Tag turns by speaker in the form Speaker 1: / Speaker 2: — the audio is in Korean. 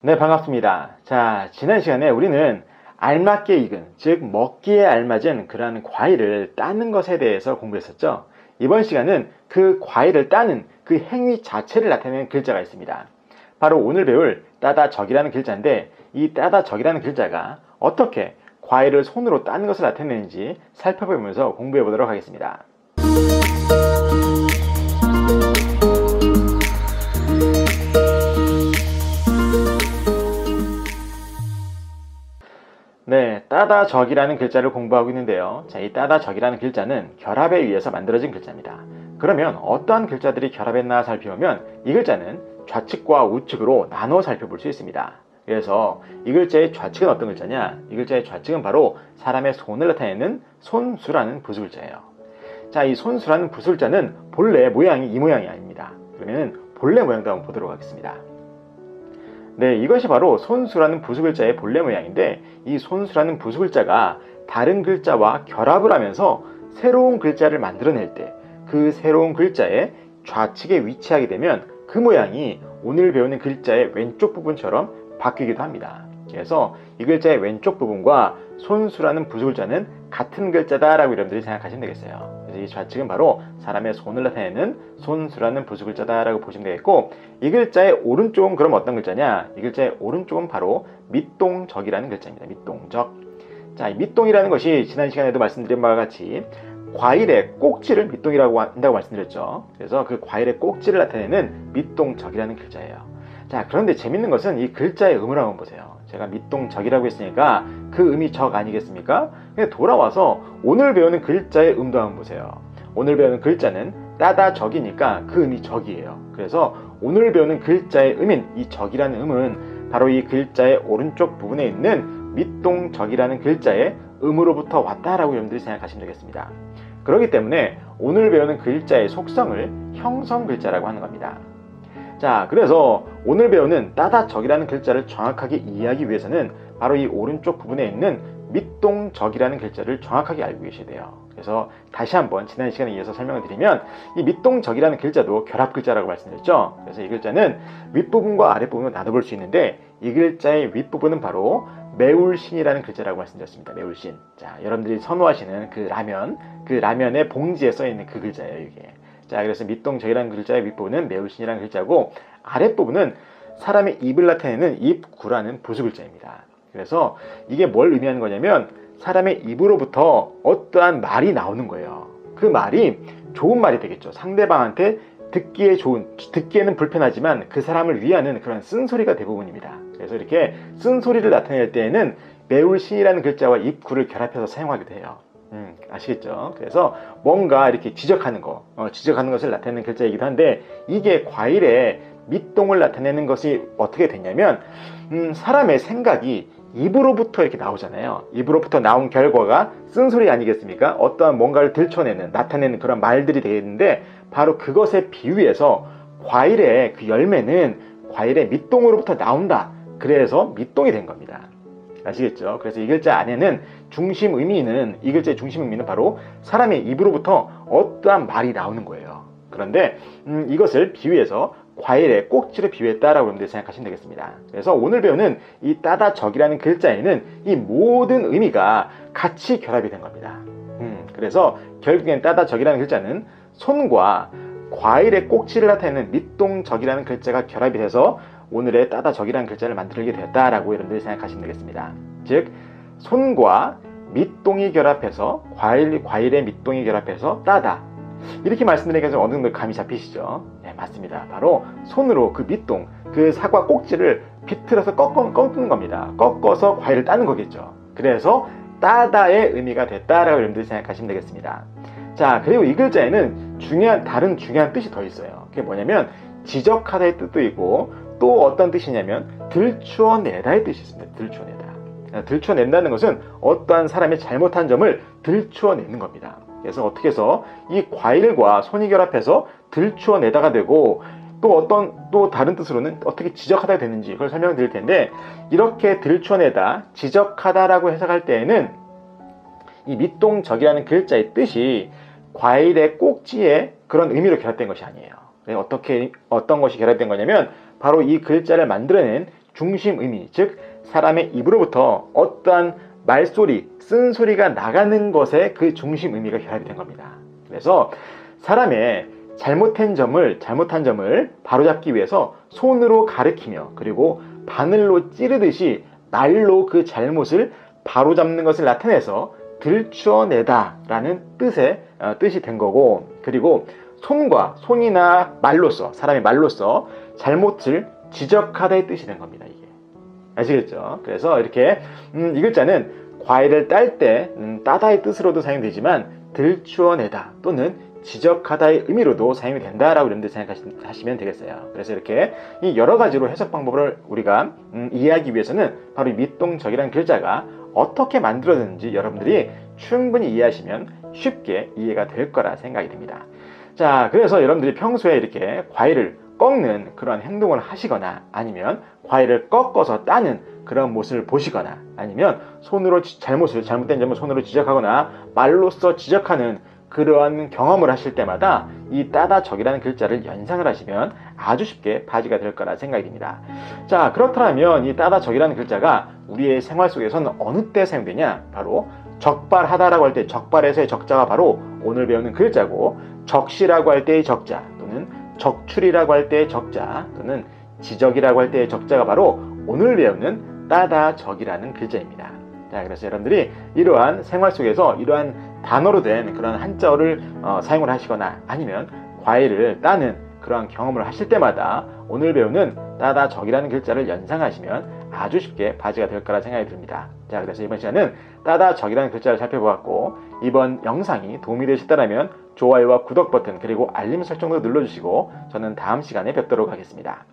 Speaker 1: 네, 반갑습니다. 자, 지난 시간에 우리는 알맞게 익은, 즉 먹기에 알맞은 그러한 과일을 따는 것에 대해서 공부했었죠. 이번 시간은 그 과일을 따는 그 행위 자체를 나타내는 글자가 있습니다. 바로 오늘 배울 따다적이라는 글자인데, 이 따다적이라는 글자가 어떻게 과일을 손으로 따는 것을 나타내는지 살펴보면서 공부해 보도록 하겠습니다. 네, 따다적이라는 글자를 공부하고 있는데요. 자, 이 따다적이라는 글자는 결합에 의해서 만들어진 글자입니다. 그러면 어떠한 글자들이 결합했나 살펴보면 이 글자는 좌측과 우측으로 나눠 살펴볼 수 있습니다. 그래서 이 글자의 좌측은 어떤 글자냐? 이 글자의 좌측은 바로 사람의 손을 나타내는 손수라는 부수글자예요. 자, 이 손수라는 부수글자는 본래 모양이 이 모양이 아닙니다. 그러면 본래 모양도 한번 보도록 하겠습니다. 네, 이것이 바로 손수라는 부수글자의 본래 모양인데, 이 손수라는 부수글자가 다른 글자와 결합을 하면서 새로운 글자를 만들어낼 때 그 새로운 글자의 좌측에 위치하게 되면 그 모양이 오늘 배우는 글자의 왼쪽 부분처럼 바뀌기도 합니다. 그래서 이 글자의 왼쪽 부분과 손수라는 부수글자는 같은 글자다라고 여러분들이 생각하시면 되겠어요. 그래서 이 좌측은 바로 사람의 손을 나타내는 손수라는 부수글자다라고 보시면 되겠고, 이 글자의 오른쪽은 그럼 어떤 글자냐? 이 글자의 오른쪽은 바로 밑동적이라는 글자입니다. 밑동적. 자, 이 밑동이라는 것이 지난 시간에도 말씀드린 바와 같이 과일의 꼭지를 밑동이라고 한다고 말씀드렸죠. 그래서 그 과일의 꼭지를 나타내는 밑동적이라는 글자예요. 자, 그런데 재밌는 것은 이 글자의 음을 한번 보세요. 제가 밑동적이라고 했으니까 그 음이 적 아니겠습니까? 돌아와서 오늘 배우는 글자의 음도 한번 보세요. 오늘 배우는 글자는 따다적이니까 그 음이 적이에요. 그래서 오늘 배우는 글자의 음인 이 적이라는 음은 바로 이 글자의 오른쪽 부분에 있는 밑동적이라는 글자의 음으로부터 왔다라고 여러분들이 생각하시면 되겠습니다. 그렇기 때문에 오늘 배우는 글자의 속성을 형성 글자라고 하는 겁니다. 자, 그래서 오늘 배우는 따다적이라는 글자를 정확하게 이해하기 위해서는 바로 이 오른쪽 부분에 있는 밑동적이라는 글자를 정확하게 알고 계셔야 돼요. 그래서 다시 한번 지난 시간에 이어서 설명을 드리면 이 밑동적이라는 글자도 결합 글자라고 말씀드렸죠. 그래서 이 글자는 윗부분과 아랫부분을 나눠볼 수 있는데, 이 글자의 윗부분은 바로 매울신이라는 글자라고 말씀드렸습니다. 매울신. 자, 여러분들이 선호하시는 그 라면의 봉지에 써있는 그 글자예요, 이게. 자, 그래서 밑동적이라는 글자의 윗부분은 매울신이라는 글자고, 아랫부분은 사람의 입을 나타내는 입구라는 부수글자입니다. 그래서 이게 뭘 의미하는 거냐면 사람의 입으로부터 어떠한 말이 나오는 거예요. 그 말이 좋은 말이 되겠죠. 상대방한테 듣기에는 불편하지만 그 사람을 위하는 그런 쓴소리가 대부분입니다. 그래서 이렇게 쓴소리를 나타낼 때에는 매울신이라는 글자와 입구를 결합해서 사용하기도 해요. 아시겠죠? 그래서 뭔가 이렇게 지적하는 것을 나타내는 글자이기도 한데, 이게 과일의 밑동을 나타내는 것이 어떻게 됐냐면, 사람의 생각이 입으로부터 이렇게 나오잖아요. 입으로부터 나온 결과가 쓴소리 아니겠습니까? 어떠한 뭔가를 나타내는 그런 말들이 되겠는데, 바로 그것에 비유해서 과일의 그 열매는 과일의 밑동으로부터 나온다. 그래서 밑동이 된 겁니다. 아시겠죠? 그래서 이 글자 안에는 이 글자의 중심 의미는 바로 사람의 입으로부터 어떠한 말이 나오는 거예요. 그런데 이것을 비유해서 과일의 꼭지를 비유했다라고 여러분들이 생각하시면 되겠습니다. 그래서 오늘 배우는 이 따다적이라는 글자에는 이 모든 의미가 같이 결합이 된 겁니다. 그래서 결국엔 따다적이라는 글자는 손과 과일의 꼭지를 나타내는 밑동적이라는 글자가 결합이 돼서 오늘의 따다적이라는 글자를 만들게 되었다라고 여러분들이 생각하시면 되겠습니다. 즉, 손과 밑동이 결합해서 과일의 밑동이 결합해서 따다, 이렇게 말씀드리니까 어느 정도 감이 잡히시죠? 네, 맞습니다. 바로 손으로 그 밑동, 그 사과 꼭지를 비틀어서 꺾는 겁니다. 꺾어서 과일을 따는 거겠죠. 그래서 따다의 의미가 됐다라고 여러분들이 생각하시면 되겠습니다. 자, 그리고 이 글자에는 다른 중요한 뜻이 더 있어요. 그게 뭐냐면 지적하다의 뜻도 있고, 또 어떤 뜻이냐면 들추어내다의 뜻이 있습니다. 들추어낸다는 것은 어떠한 사람의 잘못한 점을 들추어내는 겁니다. 그래서 어떻게 해서 이 과일과 손이 결합해서 들추어내다가 되고, 또 다른 뜻으로는 어떻게 지적하다가 되는지 그걸 설명을 드릴 텐데, 이렇게 들추어내다, 지적하다라고 해석할 때에는 이 밑동적이라는 글자의 뜻이 과일의 꼭지에 그런 의미로 결합된 것이 아니에요. 어떤 것이 결합된 거냐면 바로 이 글자를 만들어낸 중심 의미, 즉 사람의 입으로부터 어떠한 말소리, 쓴소리가 나가는 것에 그 중심 의미가 결합이 된 겁니다. 그래서 사람의 잘못한 점을 바로잡기 위해서 손으로 가리키며 그리고 바늘로 찌르듯이 말로 그 잘못을 바로잡는 것을 나타내서 들추어내다 라는 뜻이 된 거고, 그리고 손이나 말로써, 사람의 말로써 잘못을 지적하다의 뜻이 된 겁니다. 이게 아시겠죠? 그래서 이렇게 이 글자는 과일을 딸 때 따다의 뜻으로도 사용되지만 들추어내다 또는 지적하다의 의미로도 사용이 된다라고 여러분들 생각하시면 되겠어요. 그래서 이렇게 이 여러 가지로 해석 방법을 우리가 이해하기 위해서는 바로 이 밑동적이라는 글자가 어떻게 만들어졌는지 여러분들이 충분히 이해하시면 쉽게 이해가 될 거라 생각이 듭니다. 자, 그래서 여러분들이 평소에 이렇게 과일을 꺾는 그런 행동을 하시거나 아니면 과일을 꺾어서 따는 그런 모습을 보시거나 아니면 손으로 잘못된 점을 손으로 지적하거나 말로써 지적하는 그러한 경험을 하실 때마다 이 따다적이라는 글자를 연상을 하시면 아주 쉽게 바지가 될 거라 생각이 듭니다. 자, 그렇다면 이 따다적이라는 글자가 우리의 생활 속에서는 어느 때 사용되냐? 바로 적발하다라고 할 때 적발에서의 적자가 바로 오늘 배우는 글자고, 적시라고 할 때의 적자 또는 적출이라고 할 때의 적자 또는 지적이라고 할 때의 적자가 바로 오늘 배우는 따다적이라는 글자입니다. 자, 그래서 여러분들이 이러한 생활 속에서 이러한 단어로 된 그런 한자어를 사용을 하시거나 아니면 과일을 따는 그러한 경험을 하실 때마다 오늘 배우는 따다적이라는 글자를 연상하시면 아주 쉽게 바지가 될 거라 생각이 듭니다. 자, 그래서 이번 시간은 따다적이라는 글자를 살펴보았고, 이번 영상이 도움이 되셨다면 좋아요와 구독 버튼 그리고 알림 설정도 눌러주시고 저는 다음 시간에 뵙도록 하겠습니다.